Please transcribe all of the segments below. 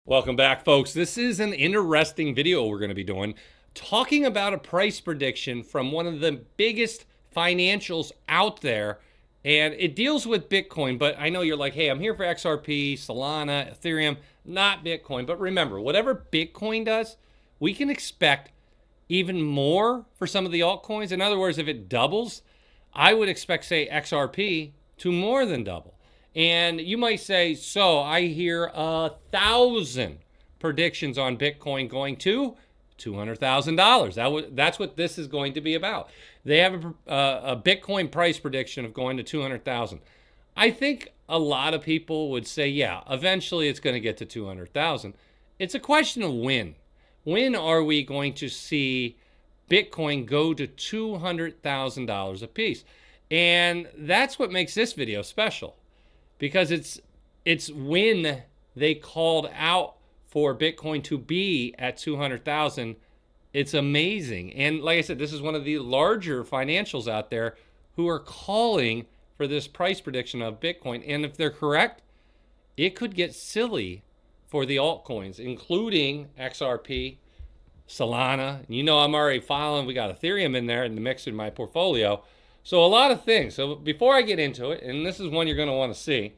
Welcome back, folks. This is an interesting video we're going to be doing, talking about a price prediction from one of the biggest financials out there. And it deals with Bitcoin, but I know you're like, hey, I'm here for XRP, Solana, Ethereum, not Bitcoin. But remember, whatever Bitcoin does, we can expect even more for some of the altcoins. In other words, if it doubles, I would expect, say, XRP to more than double. And you might say, so I hear 1,000 predictions on Bitcoin going to $200,000. That's what this is going to be about. They have a Bitcoin price prediction of going to 200,000. I think a lot of people would say, yeah, eventually it's going to get to 200,000. It's a question of when. When are we going to see Bitcoin go to $200,000 a piece? And that's what makes this video special, because it's when they called out for Bitcoin to be at 200,000. It's amazing. And like I said, this is one of the larger financials out there who are calling for this price prediction of Bitcoin. And if they're correct, it could get silly for the altcoins, including XRP, Solana. You know, I'm already following. We got Ethereum in there in the mix in my portfolio. So a lot of things. So before I get into it, and this is one you're going to want to see,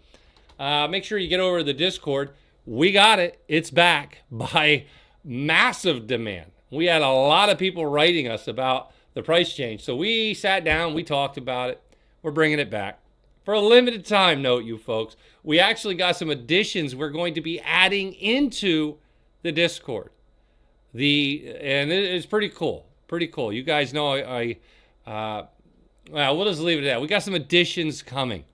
make sure you get over to the Discord. We got it. It's back by massive demand. We had a lot of people writing us about the price change. So we sat down, we talked about it. We're bringing it back. For a limited time, note you folks, we actually got some additions we're going to be adding into the Discord. And it's pretty cool. Pretty cool. You guys know well, we'll just leave it at that. We got some additions coming.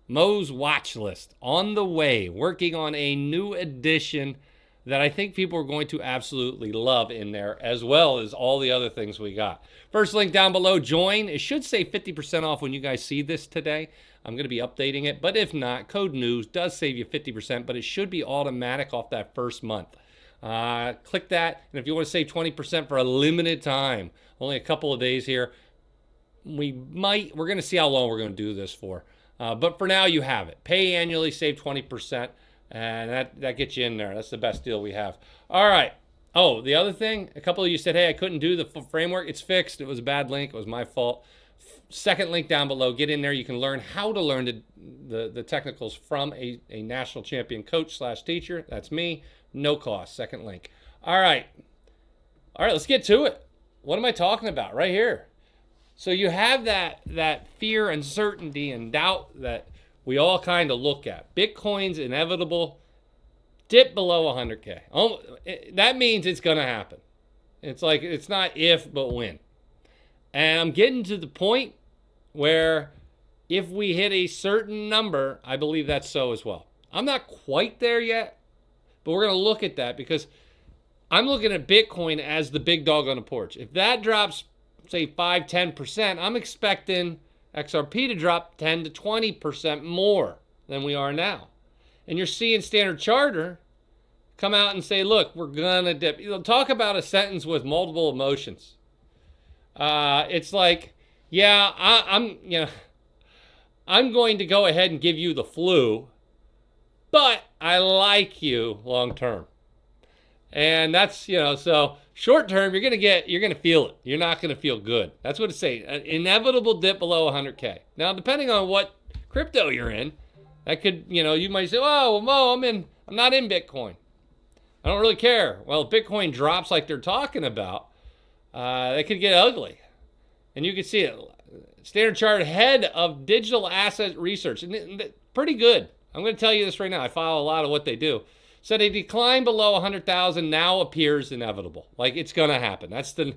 Mo's watch list on the way, working on a new edition that I think people are going to absolutely love in there, as well as all the other things we got. First link down below, join. It should say 50% off when you guys see this today. I'm going to be updating it, but if not, code news does save you 50%, but it should be automatic off that first month. Click that, and if you want to save 20% for a limited time, only a couple of days here, we're going to see how long we're going to do this for. But for now, you have it. Pay annually, save 20%, and that gets you in there. That's the best deal we have. All right. Oh, the other thing, a couple of you said, hey, I couldn't do the framework. It's fixed. It was a bad link. It was my fault. Second link down below. Get in there. You can learn how to learn the technicals from a national champion coach / teacher. That's me. No cost. Second link. All right. Let's get to it. What am I talking about? Right here. So you have that fear, uncertainty, and doubt that we all kind of look at. Bitcoin's inevitable dip below 100K. Oh, that means it's going to happen. It's like, it's not if, but when. And I'm getting to the point where if we hit a certain number, I believe that's so as well. I'm not quite there yet, but we're going to look at that because I'm looking at Bitcoin as the big dog on the porch. If that drops, say 5-10%, I'm expecting XRP to drop 10 to 20% more than we are now. And you're seeing Standard Charter come out and say, look, we're gonna dip. Talk about a sentence with multiple emotions. It's like, yeah, I'm going to go ahead and give you the flu, but I like you long term. And that's, so short term, you're going to feel it. You're not going to feel good. That's what it's saying. An inevitable dip below 100K. Now, depending on what crypto you're in, that could, you might say, oh, well, Mo, I'm not in Bitcoin. I don't really care. Well, if Bitcoin drops like they're talking about, that could get ugly. And you can see it. Standard Chartered head of digital asset research. And pretty good. I'm going to tell you this right now. I follow a lot of what they do. Said a decline below 100,000 now appears inevitable. Like it's going to happen. And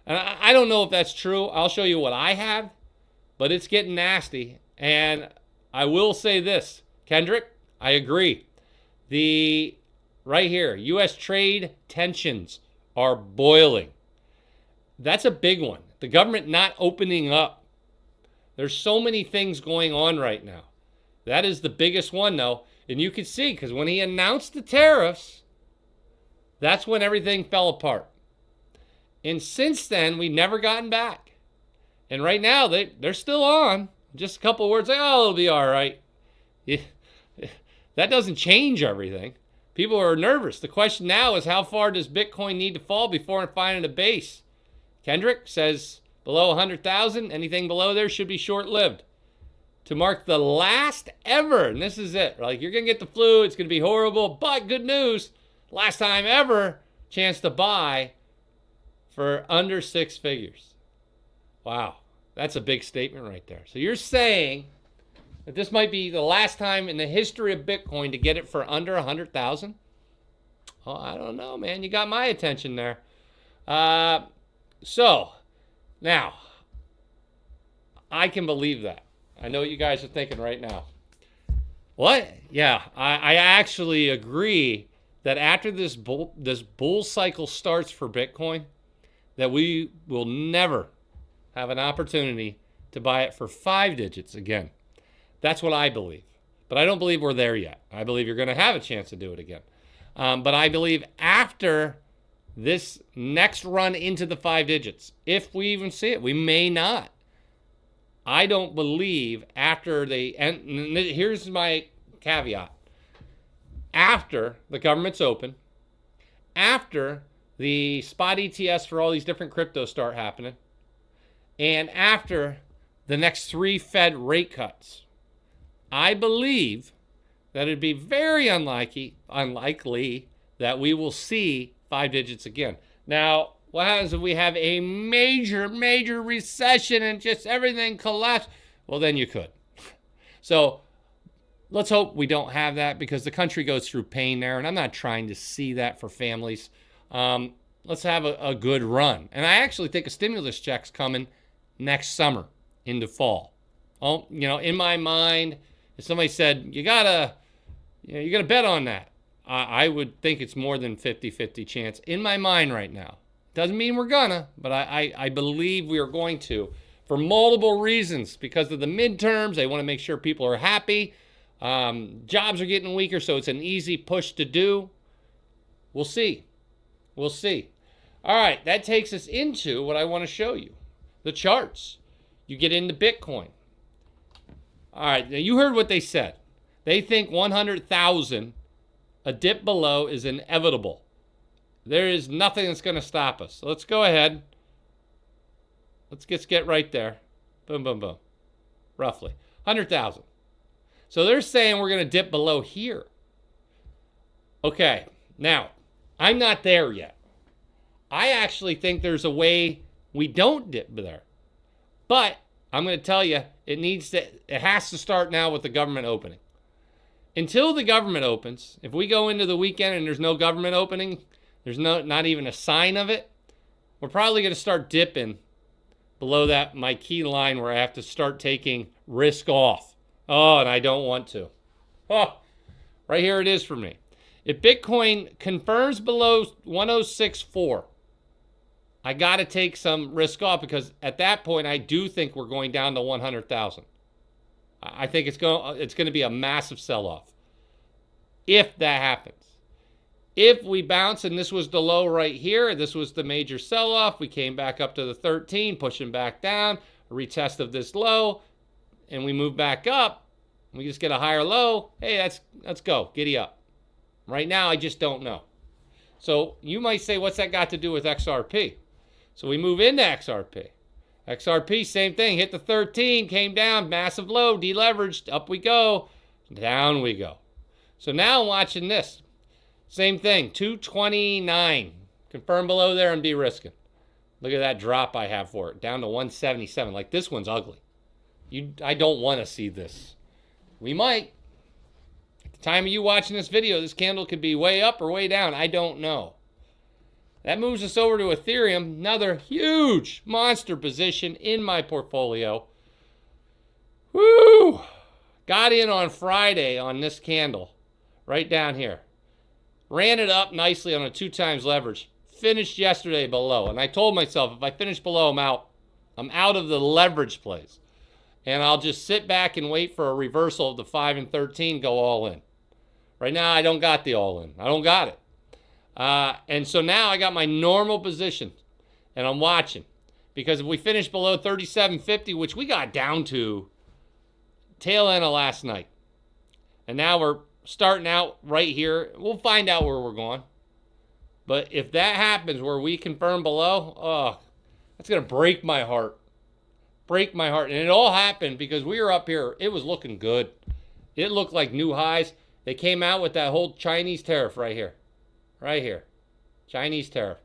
I don't know if that's true. I'll show you what I have, but it's getting nasty. And I will say this, Kendrick, I agree. Right here, U.S. trade tensions are boiling. That's a big one. The government not opening up. There's so many things going on right now. That is the biggest one, though. And you can see, because when he announced the tariffs, that's when everything fell apart. And since then, we've never gotten back. And right now, they're still on. Just a couple of words like, oh, it'll be all right. That doesn't change everything. People are nervous. The question now is, how far does Bitcoin need to fall before finding a base? Kendrick says below 100,000. Anything below there should be short-lived. To mark the last ever, and this is it, like, you're going to get the flu, it's going to be horrible, but good news, last time ever, chance to buy for under 6 figures. Wow, that's a big statement right there. So you're saying that this might be the last time in the history of Bitcoin to get it for under 100,000? Oh, I don't know, man. You got my attention there. So, now, I can believe that. I know what you guys are thinking right now. What? Yeah, I actually agree that after this bull cycle starts for Bitcoin, that we will never have an opportunity to buy it for 5 digits again. That's what I believe. But I don't believe we're there yet. I believe you're going to have a chance to do it again. But I believe after this next run into the 5 digits, if we even see it, we may not. I don't believe after they, and here's my caveat. After the government's open, after the spot ETFs for all these different cryptos start happening, and after the next 3 Fed rate cuts, I believe that it'd be very unlikely that we will see 5 digits again. Now, what happens if we have a major recession and just everything collapse? Well, then you could. So let's hope we don't have that, because the country goes through pain there, and I'm not trying to see that for families. Let's have a good run. And I actually think a stimulus check's coming next summer into fall. Oh, in my mind, if somebody said, you gotta bet on that, I would think it's more than 50-50 chance in my mind right now. Doesn't mean we're gonna, but I believe we are going to, for multiple reasons. Because of the midterms, they want to make sure people are happy. Jobs are getting weaker, so it's an easy push to do. We'll see. We'll see. All right, that takes us into what I want to show you, the charts. You get into Bitcoin. All right, now you heard what they said. They think 100,000, a dip below, is inevitable. There is nothing that's going to stop us. So let's go ahead. Let's just get right there. Boom, boom, boom. Roughly 100,000. So they're saying we're going to dip below here. Okay, now, I'm not there yet. I actually think there's a way we don't dip there. But I'm going to tell you, it has to start now with the government opening. Until the government opens, if we go into the weekend and there's no government opening, there's not even a sign of it, we're probably going to start dipping below that, my key line, where I have to start taking risk off. Oh, and I don't want to. Oh, right here it is for me. If Bitcoin confirms below 106.4, I got to take some risk off, because at that point, I do think we're going down to 100,000. I think it's going to be a massive sell-off if that happens. If we bounce, and this was the low right here, this was the major sell-off, we came back up to the 13, pushing back down, a retest of this low, and we move back up, we just get a higher low, hey, let's go, giddy up. Right now, I just don't know. So you might say, what's that got to do with XRP? So we move into XRP. XRP, same thing, hit the 13, came down, massive low, deleveraged, up we go, down we go. So now I'm watching this. Same thing, 229. Confirm below there and be risking. Look at that drop I have for it, down to 177. Like, this one's ugly. I don't want to see this. We might. At the time of you watching this video, this candle could be way up or way down. I don't know. That moves us over to Ethereum, another huge monster position in my portfolio. Woo! Got in on Friday on this candle, right down here. Ran it up nicely on a 2 times leverage. Finished yesterday below. And I told myself, if I finish below, I'm out. I'm out of the leverage plays. And I'll just sit back and wait for a reversal of the 5 and 13, go all in. Right now, I don't got the all in. I don't got it. And so now I got my normal position. And I'm watching. Because if we finish below 37.50, which we got down to tail end of last night. And now we're starting out right here. We'll find out where we're going. But if that happens where we confirm below, oh, that's going to break my heart. Break my heart. And it all happened because we were up here. It was looking good. It looked like new highs. They came out with that whole Chinese tariff right here. Right here. Chinese tariff.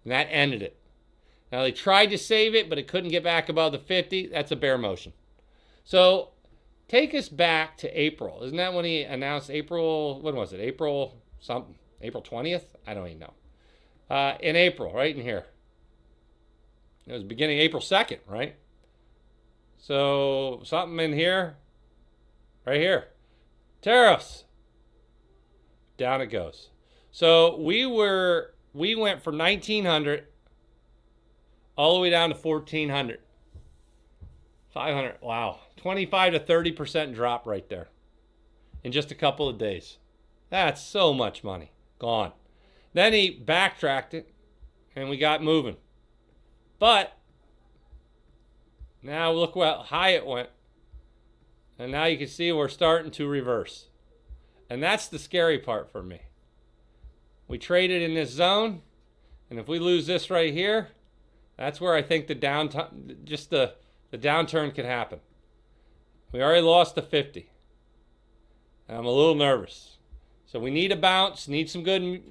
And that ended it. Now, they tried to save it, but it couldn't get back above the 50. That's a bear motion. So, take us back to April. Isn't that when he announced April? When was it? April something. April 20th? I don't even know. In April, right in here. It was beginning April 2nd, right? So, something in here. Right here. Tariffs. Down it goes. So, we went from 1900 all the way down to 1400. 500. Wow. 25 to 30% drop right there in just a couple of days. That's so much money gone. Then he backtracked it and we got moving. But now look how high it went. And now you can see we're starting to reverse. And that's the scary part for me. We traded in this zone, and if we lose this right here, that's where I think the downturn could happen. We already lost the 50. And I'm a little nervous. So we need a bounce, need some good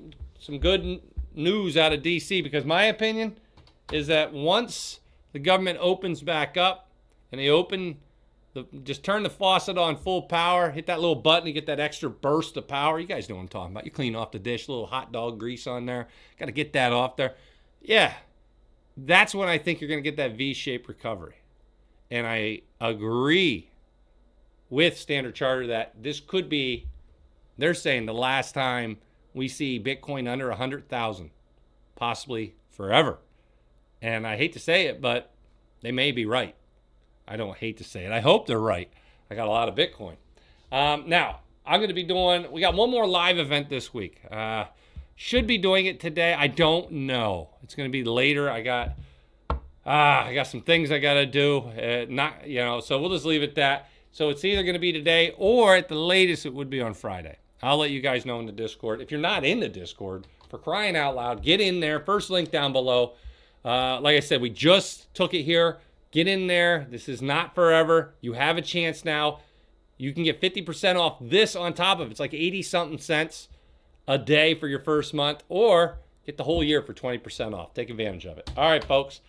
news out of DC, because my opinion is that once the government opens back up and they just turn the faucet on full power, hit that little button, you get that extra burst of power. You guys know what I'm talking about. You clean off the dish, a little hot dog grease on there. Got to get that off there. Yeah, that's when I think you're going to get that V-shaped recovery. And I agree with Standard Charter that this could be, they're saying, the last time we see Bitcoin under 100,000, possibly forever. And I hate to say it, but they may be right. I don't hate to say it. I hope they're right. I got a lot of Bitcoin. Now, I'm going to be we got one more live event this week. Should be doing it today. I don't know. It's going to be later. I got some things I got to do. So we'll just leave it at that. So it's either going to be today or at the latest it would be on Friday. I'll let you guys know in the Discord. If you're not in the Discord, for crying out loud, get in there. First link down below. Like I said, we just took it here. Get in there. This is not forever. You have a chance now. You can get 50% off this on top of it. It's like 80-something cents a day for your first month, or get the whole year for 20% off. Take advantage of it. All right, folks.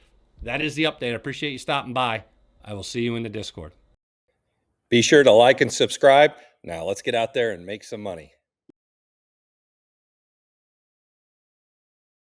That is the update. I appreciate you stopping by. I will see you in the Discord. Be sure to like and subscribe. Now let's get out there and make some money.